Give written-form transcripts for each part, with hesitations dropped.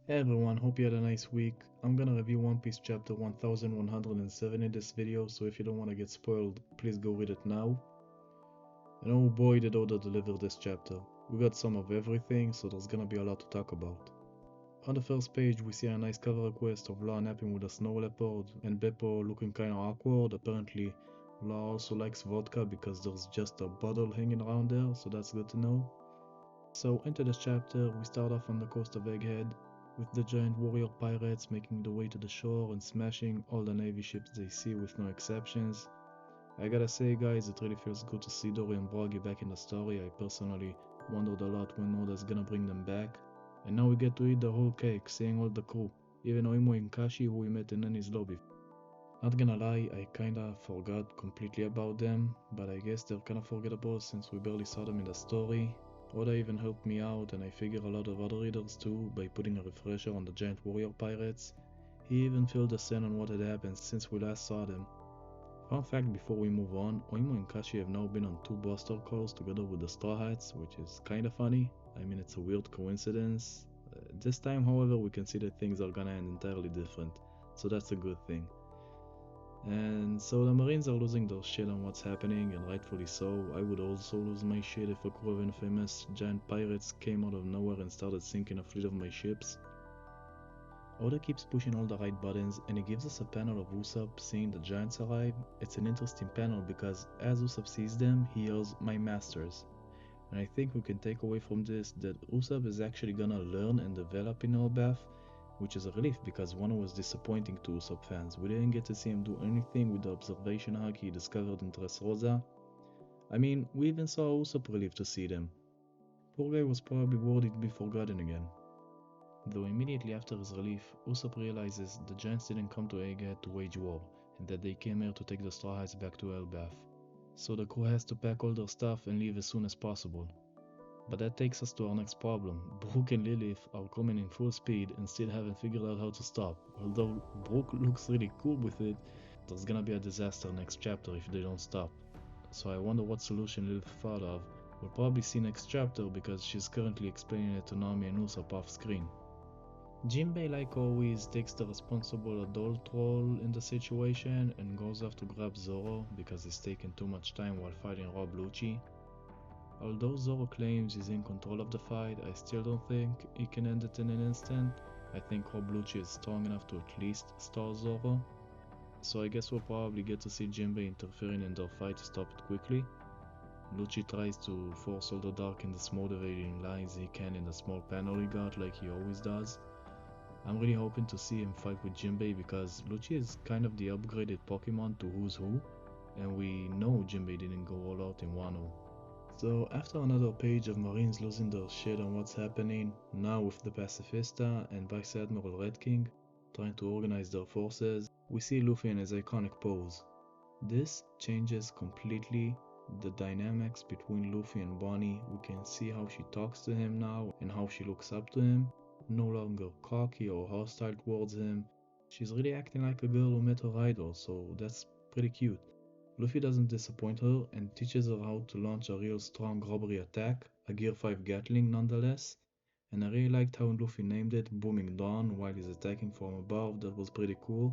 Hey everyone, hope you had a nice week. I'm gonna review One Piece chapter 1107 in this video, so if you don't want to get spoiled, please go read it now. And oh boy did Oda deliver this chapter. We got some of everything, so there's gonna be a lot to talk about. On the first page we see a nice cover request of Law napping with a snow leopard, and Beppo looking kinda awkward. Apparently Law also likes vodka because there's just a bottle hanging around there, so that's good to know. So into this chapter, we start off on the coast of Egghead, with the giant warrior pirates making their way to the shore and smashing all the navy ships they see with no exceptions. I gotta say guys, it really feels good to see Dory and Broggy back in the story. I personally wondered a lot when Oda's gonna bring them back. And now we get to eat the whole cake, seeing all the crew, even Oimo and Kashi who we met in Nani's lobby. Not gonna lie, I kinda forgot completely about them, but I guess they're kinda forgettable since we barely saw them in the story. Oda even helped me out, and I figure a lot of other readers too, by putting a refresher on the giant warrior pirates. He even filled us in on what had happened since we last saw them. Fun fact before we move on, Oimo and Kashi have now been on 2 Buster calls together with the Straw Hats, which is kinda funny. I mean, it's a weird coincidence. This time, however, we can see that things are gonna end entirely different, so that's a good thing. And so the Marines are losing their shit on what's happening, and rightfully so. I would also lose my shit if a crew of infamous giant pirates came out of nowhere and started sinking a fleet of my ships. Oda keeps pushing all the right buttons, and he gives us a panel of Usopp seeing the giants arrive. It's an interesting panel because as Usopp sees them, he yells, "My masters." And I think we can take away from this that Usopp is actually gonna learn and develop in Elbaf, which is a relief because Wano was disappointing to Usopp fans. We didn't get to see him do anything with the observation arc he discovered in Dressrosa. I mean, we even saw Usopp relieved to see them. Poor guy was probably worried to be forgotten again. Though immediately after his relief, Usopp realizes the giants didn't come to Egghead to wage war, and that they came here to take the Straw Hats back to Elbaf. So the crew has to pack all their stuff and leave as soon as possible. But that takes us to our next problem. Brook and Lilith are coming in full speed and still haven't figured out how to stop. Although Brook looks really cool with it, there's gonna be a disaster next chapter if they don't stop. So I wonder what solution Lilith thought of. We'll probably see next chapter because she's currently explaining it to Nami and Usopp off screen. Jinbei, like always, takes the responsible adult role in the situation and goes off to grab Zoro because he's taking too much time while fighting Rob Lucci. Although Zoro claims he's in control of the fight, I still don't think he can end it in an instant. I think Rob Lucci is strong enough to at least stall Zoro. So I guess we'll probably get to see Jinbei interfering in their fight to stop it quickly. Lucci tries to force all the dark and dismotivating lines he can in the small panel he got like he always does. I'm really hoping to see him fight with Jinbei because Lucci is kind of the upgraded Pokemon to Who's Who, and we know Jinbei didn't go all out in Wano. So after another page of Marines losing their shit on what's happening, now with the Pacifista and Vice Admiral Red King trying to organize their forces, we see Luffy in his iconic pose. This changes completely the dynamics between Luffy and Bonnie. We can see how she talks to him now and how she looks up to him. No longer cocky or hostile towards him. She's really acting like a girl who met her idol, so that's pretty cute. Luffy doesn't disappoint her and teaches her how to launch a real strong robbery attack, a Gear 5 Gatling nonetheless, and I really liked how Luffy named it Booming Dawn while he's attacking from above. That was pretty cool.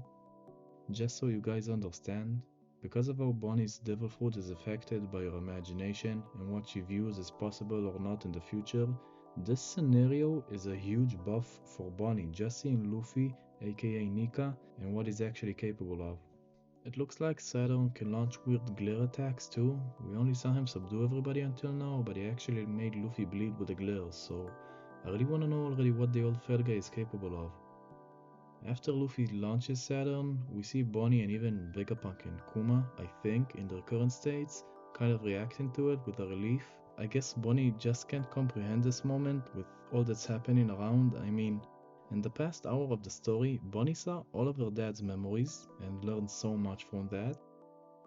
Just so you guys understand, because of how Bonnie's devil fruit is affected by her imagination and what she views as possible or not in the future, this scenario is a huge buff for Bonnie, just seeing Luffy, aka Nika, and what he's actually capable of. It looks like Saturn can launch weird glare attacks too. We only saw him subdue everybody until now, but he actually made Luffy bleed with the glare, so I really wanna know already what the old fat guy is capable of. After Luffy launches Saturn, we see Bonnie and even Vegapunk and Kuma, I think, in their current states, kind of reacting to it with a relief. I guess Bonnie just can't comprehend this moment with all that's happening around. I mean, in the past hour of the story, Bonnie saw all of her dad's memories and learned so much from that.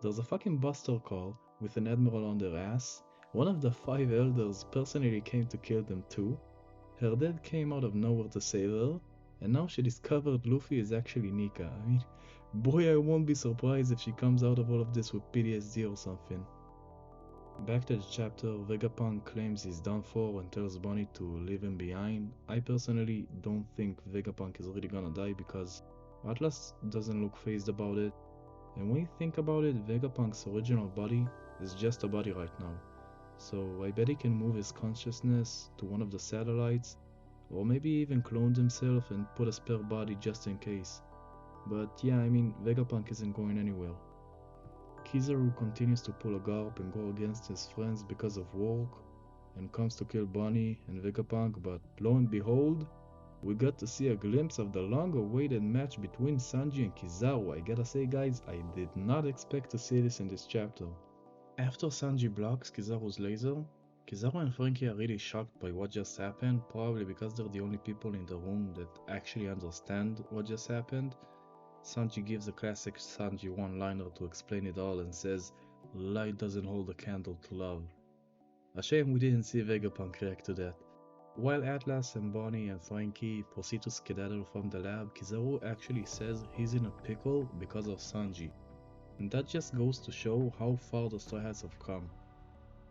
There's a fucking Buster call with an admiral on their ass. One of the 5 elders personally came to kill them too. Her dad came out of nowhere to save her, and now she discovered Luffy is actually Nika. I mean, boy, I won't be surprised if she comes out of all of this with PTSD or something. Back to the chapter, Vegapunk claims he's done for and tells Bonnie to leave him behind. I personally don't think Vegapunk is really gonna die because Atlas doesn't look phased about it. And when you think about it, Vegapunk's original body is just a body right now. So I bet he can move his consciousness to one of the satellites, or maybe even cloned himself and put a spare body just in case. But yeah, I mean, Vegapunk isn't going anywhere. Kizaru continues to pull a garp and go against his friends because of work, and comes to kill Bonnie and Vegapunk, but lo and behold, we got to see a glimpse of the long-awaited match between Sanji and Kizaru. I gotta say guys, I did not expect to see this in this chapter. After Sanji blocks Kizaru's laser, Kizaru and Frankie are really shocked by what just happened, probably because they're the only people in the room that actually understand what just happened. Sanji gives a classic Sanji one-liner to explain it all and says, "Light doesn't hold a candle to love." A shame we didn't see Vegapunk react to that. While Atlas and Bonnie and Frankie proceed to skedaddle from the lab, Kizaru actually says he's in a pickle because of Sanji. And that just goes to show how far the Straw Hats have come.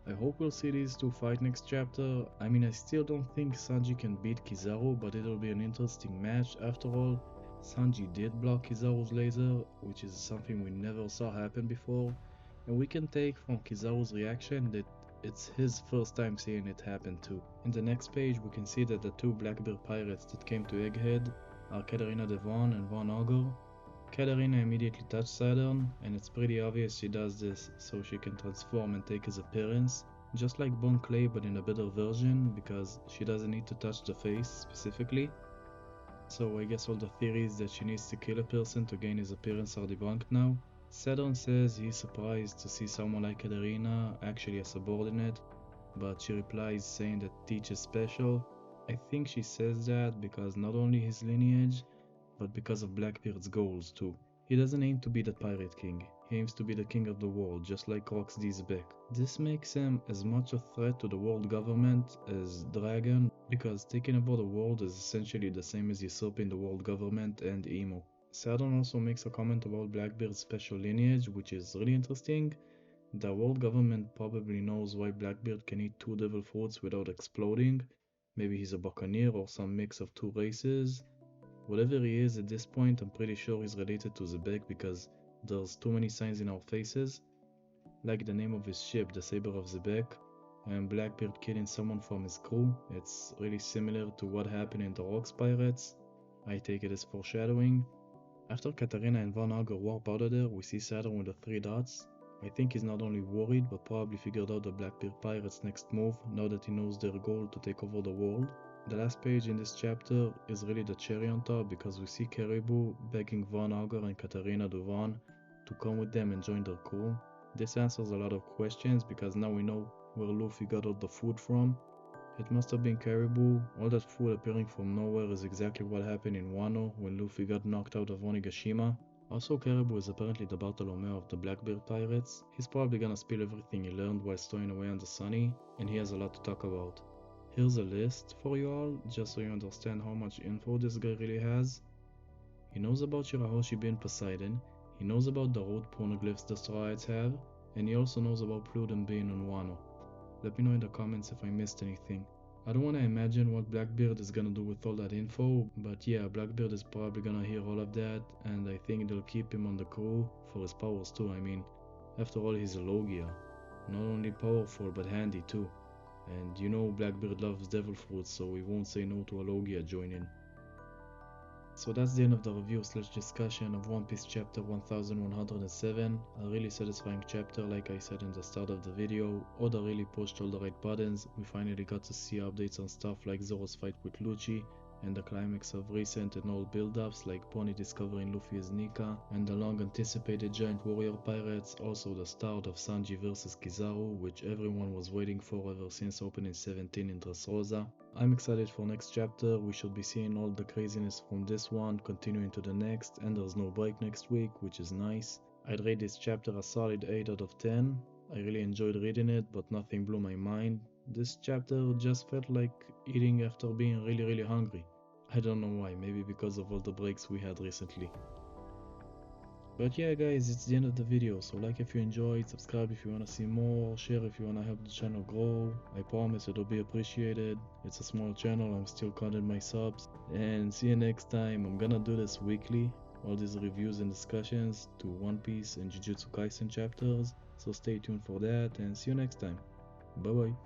I hope we'll see these two fight next chapter. I mean, I still don't think Sanji can beat Kizaru, but it'll be an interesting match. After all, Sanji did block Kizaru's laser, which is something we never saw happen before, and we can take from Kizaru's reaction that it's his first time seeing it happen too. In the next page, we can see that the two Blackbeard pirates that came to Egghead are Katarina Devon and Von Augur. Katarina immediately touches Saturn, and it's pretty obvious she does this so she can transform and take his appearance, just like Bon Clay but in a better version, because she doesn't need to touch the face specifically. So I guess all the theories that she needs to kill a person to gain his appearance are debunked now. Saturn says he's surprised to see someone like Katarina, actually a subordinate, but she replies saying that Teach is special. I think she says that because not only his lineage, but because of Blackbeard's goals too. He doesn't aim to be the pirate king, he aims to be the king of the world, just like Roxy's Beck. This makes him as much a threat to the world government as Dragon, because taking over the world is essentially the same as usurping the world government and Emo. Saturn also makes a comment about Blackbeard's special lineage, which is really interesting. The world government probably knows why Blackbeard can eat two devil fruits without exploding. Maybe he's a buccaneer or some mix of two races. Whatever he is at this point, I'm pretty sure he's related to Zebek because there's too many signs in our faces, like the name of his ship, the Saber of Zebek, and Blackbeard killing someone from his crew. It's really similar to what happened in the Rocks Pirates. I take it as foreshadowing. After Katarina and Von Augur warp out of there, we see Saturn with the three dots. I think he's not only worried, but probably figured out the Blackbeard Pirates' next move now that he knows their goal to take over the world. The last page in this chapter is really the cherry on top because we see Caribou begging Von Augur and Katarina Devon to come with them and join their crew. This answers a lot of questions because now we know where Luffy got all the food from. It must have been Caribou. All that food appearing from nowhere is exactly what happened in Wano when Luffy got knocked out of Onigashima. Also, Caribou is apparently the Bartolomeo of the Blackbeard Pirates. He's probably gonna spill everything he learned while stowing away on the Sunny, and he has a lot to talk about. Here's a list for you all, just so you understand how much info this guy really has. He knows about Shirahoshi being Poseidon, he knows about the road pornoglyphs the Straw Hats have, and he also knows about Pluden being on Wano. Let me know in the comments if I missed anything. I don't want to imagine what Blackbeard is gonna do with all that info, but yeah, Blackbeard is probably gonna hear all of that, and I think they'll keep him on the crew for his powers too. I mean, after all, he's a Logia. Not only powerful, but handy too. And you know Blackbeard loves devil fruits, so we won't say no to a Logia joining. So that's the end of the review / discussion of One Piece chapter 1107, a really satisfying chapter like I said in the start of the video. Oda really pushed all the right buttons. We finally got to see updates on stuff like Zoro's fight with Lucci, and the climax of recent and old build-ups like Bonnie discovering Luffy as Nika, and the long anticipated giant warrior pirates, also the start of Sanji vs Kizaru, which everyone was waiting for ever since opening 17 in Dressrosa. I'm excited for next chapter. We should be seeing all the craziness from this one continuing to the next, and there's no break next week, which is nice. I'd rate this chapter a solid 8 out of 10. I really enjoyed reading it, but nothing blew my mind. This chapter just felt like eating after being really hungry. I don't know why, maybe because of all the breaks we had recently. But yeah guys, it's the end of the video, so like if you enjoyed, subscribe if you wanna see more, share if you wanna help the channel grow. I promise it'll be appreciated. It's a small channel, I'm still counting my subs. And see you next time. I'm gonna do this weekly, all these reviews and discussions to One Piece and Jujutsu Kaisen chapters. So stay tuned for that and see you next time. Bye bye.